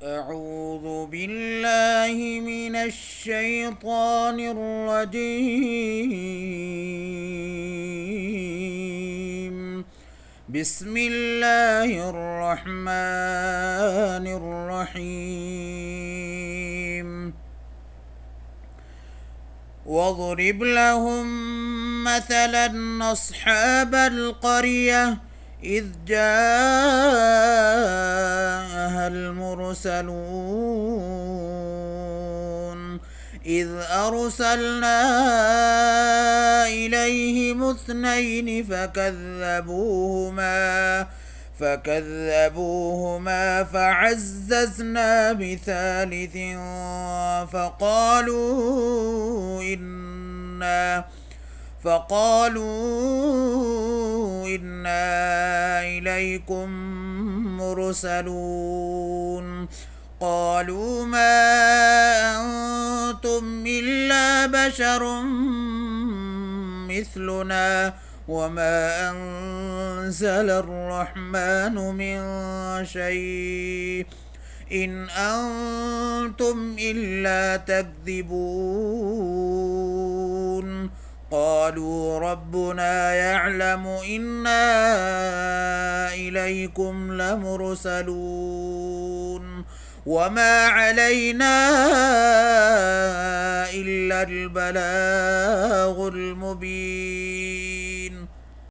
أعوذ بالله من الشيطان الرجيم. بسم الله الرحمن الرحيم. واضرب لهم مثلا أصحاب القرية إذ جاءها المرسلون إذ أرسلنا إليهم اثنين فكذبوهما فعززنا بثالث فقالوا إنا إليكم مرسلون. قالوا ما أنتم إلا بشر مثلنا وما أنزل الرحمن من شيء إن أنتم إلا تكذبون. قالوا ربنا يعلم إنا إليكم لمرسلون وما علينا إلا البلاغ المبين.